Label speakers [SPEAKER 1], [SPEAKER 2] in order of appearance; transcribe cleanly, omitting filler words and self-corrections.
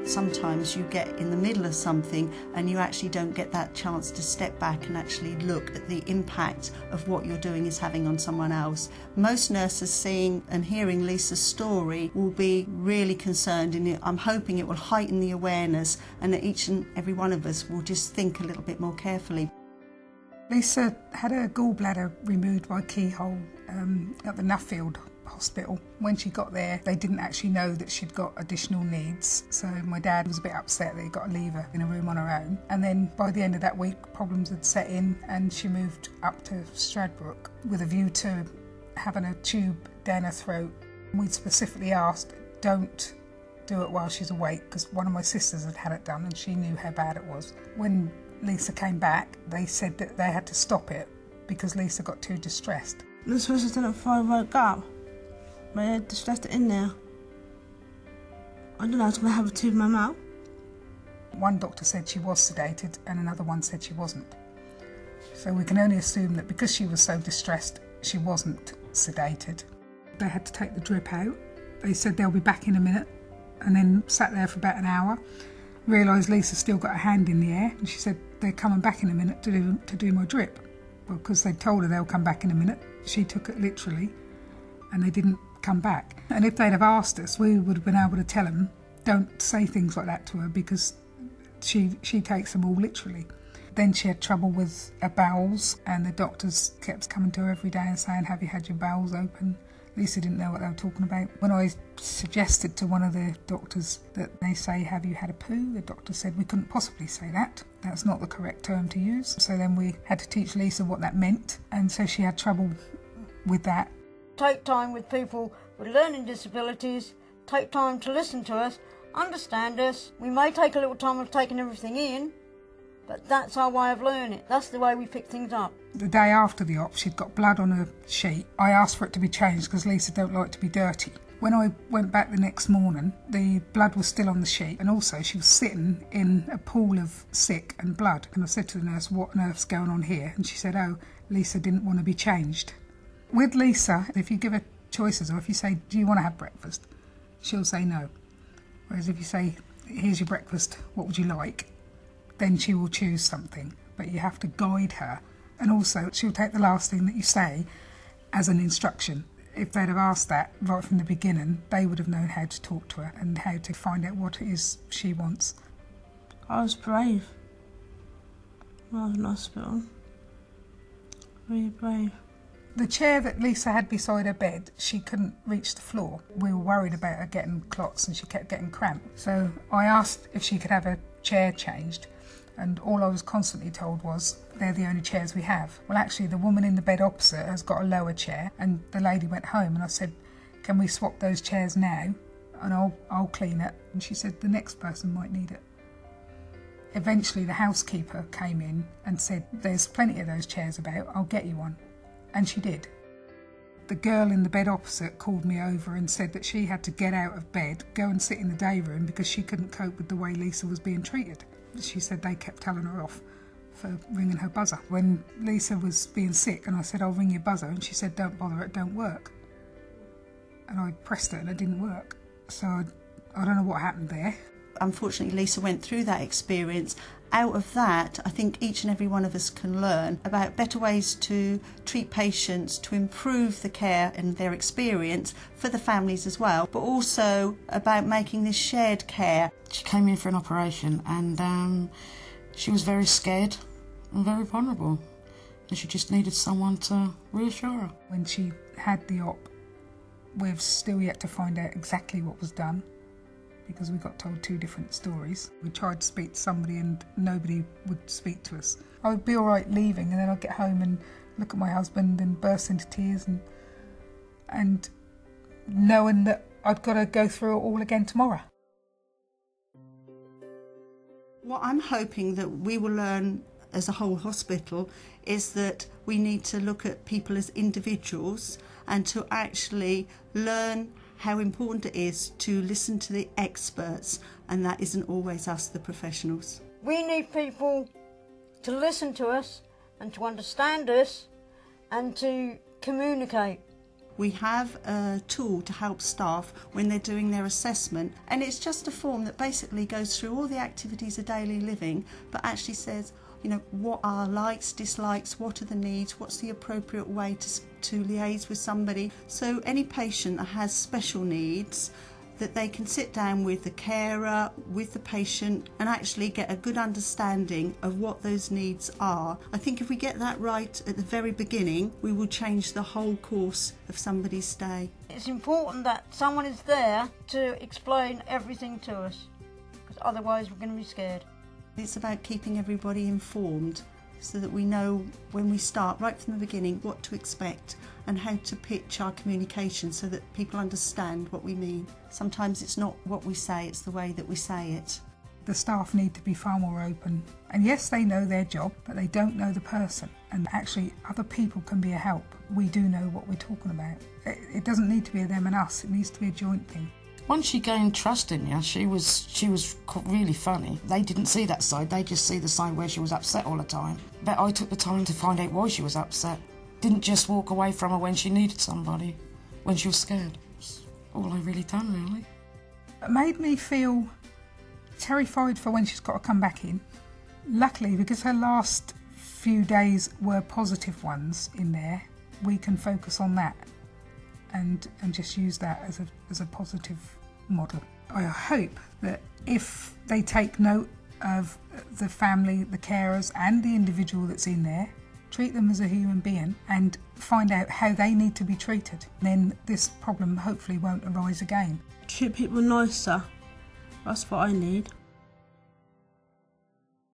[SPEAKER 1] Sometimes you get in the middle of something and you actually don't get that chance to step back and actually look at the impact of what you're doing is having on someone else. Most nurses seeing and hearing Lisa's story will be really concerned, and I'm hoping it will heighten the awareness and that each and every one of us will just think a little bit more carefully.
[SPEAKER 2] Lisa had her gallbladder removed by keyhole at the Nuffield Hospital. When she got there, they didn't actually know that she'd got additional needs, so my dad was a bit upset that he got to leave her in a room on her own. And then by the end of that week, problems had set in and she moved up to Stradbroke with a view to having a tube down her throat. We'd specifically asked, don't do it while she's awake, because one of my sisters had had it done and she knew how bad it was. When Lisa came back, they said that they had to stop it because Lisa got too distressed.
[SPEAKER 3] The specialist did it before I woke up. My head distressed it in there. I didn't know I was going to have a tube in my mouth.
[SPEAKER 2] One doctor said she was sedated and another one said she wasn't. So we can only assume that because she was so distressed, she wasn't sedated. They had to take the drip out. They said they'll be back in a minute, and then sat there for about an hour. Realised Lisa still got her hand in the air, and she said they're coming back in a minute to do my drip. Well, because they told her they'll come back in a minute, she took it literally, and they didn't come back. And if they'd have asked us, we would have been able to tell them, don't say things like that to her, because she takes them all literally. Then she had trouble with her bowels, and the doctors kept coming to her every day and saying, have you had your bowels open? Lisa didn't know what they were talking about. When I suggested to one of the doctors that they say, have you had a poo? The doctor said we couldn't possibly say that. That's not the correct term to use. So then we had to teach Lisa what that meant, and so she had trouble with that.
[SPEAKER 4] Take time with people with learning disabilities, take time to listen to us, understand us. We may take a little time of taking everything in, but that's our way of learning. That's the way we pick things up.
[SPEAKER 2] The day after the op, she'd got blood on her sheet. I asked for it to be changed because Lisa don't like to be dirty. When I went back the next morning, the blood was still on the sheet, and also she was sitting in a pool of sick and blood. And I said to the nurse, what on earth's going on here? And she said, oh, Lisa didn't want to be changed. With Lisa, if you give her choices, or if you say, do you want to have breakfast? She'll say no. Whereas if you say, here's your breakfast, what would you like? Then she will choose something, but you have to guide her. And also, she'll take the last thing that you say as an instruction. If they'd have asked that right from the beginning, they would have known how to talk to her and how to find out what it is she wants.
[SPEAKER 3] I was brave when I was in hospital. Really brave.
[SPEAKER 2] The chair that Lisa had beside her bed, she couldn't reach the floor. We were worried about her getting clots and she kept getting cramped. So I asked if she could have her chair changed, and all I was constantly told was, they're the only chairs we have. Well, actually, the woman in the bed opposite has got a lower chair, and the lady went home, and I said, can we swap those chairs now, and I'll clean it? And she said, the next person might need it. Eventually, the housekeeper came in and said, there's plenty of those chairs about, I'll get you one. And she did. The girl in the bed opposite called me over and said that she had to get out of bed, go and sit in the day room because she couldn't cope with the way Lisa was being treated. She said they kept telling her off for ringing her buzzer. When Lisa was being sick and I said, I'll ring your buzzer, and she said, don't bother, it don't work. And I pressed it and it didn't work. So I don't know what happened there.
[SPEAKER 1] Unfortunately, Lisa went through that experience. Out of that, I think each and every one of us can learn about better ways to treat patients, to improve the care and their experience for the families as well, but also about making this shared care.
[SPEAKER 5] She came in for an operation and she was very scared and very vulnerable, and she just needed someone to reassure her.
[SPEAKER 2] When she had the op, we've still yet to find out exactly what was done, because we got told two different stories. We tried to speak to somebody and nobody would speak to us. I would be all right leaving, and then I'd get home and look at my husband and burst into tears and knowing that I'd got to go through it all again tomorrow.
[SPEAKER 1] What I'm hoping that we will learn as a whole hospital is that we need to look at people as individuals and to actually learn how important it is to listen to the experts, and that isn't always us, the professionals.
[SPEAKER 4] We need people to listen to us and to understand us and to communicate.
[SPEAKER 1] We have a tool to help staff when they're doing their assessment, and it's just a form that basically goes through all the activities of daily living, but actually says, you know, what are likes, dislikes, what are the needs, what's the appropriate way to liaise with somebody. So any patient that has special needs, that they can sit down with the carer, with the patient, and actually get a good understanding of what those needs are. I think if we get that right at the very beginning, we will change the whole course of somebody's stay.
[SPEAKER 4] It's important that someone is there to explain everything to us, because otherwise we're going to be scared.
[SPEAKER 1] It's about keeping everybody informed so that we know when we start right from the beginning what to expect and how to pitch our communication so that people understand what we mean. Sometimes it's not what we say, it's the way that we say it.
[SPEAKER 2] The staff need to be far more open. And yes, they know their job, but they don't know the person. And actually, other people can be a help. We do know what we're talking about. It doesn't need to be a them and us, it needs to be a joint thing.
[SPEAKER 5] Once she gained trust in you, she was really funny. They didn't see that side, they just see the side where she was upset all the time. But I took the time to find out why she was upset. Didn't just walk away from her when she needed somebody, when she was scared. That's all I really done, really.
[SPEAKER 2] It made me feel terrified for when she's got to come back in. Luckily, because her last few days were positive ones in there, we can focus on that and just use that as a positive model. I hope that if they take note of the family, the carers and the individual that's in there, treat them as a human being and find out how they need to be treated, then this problem hopefully won't arise again.
[SPEAKER 3] Treat people nicer. That's what I need.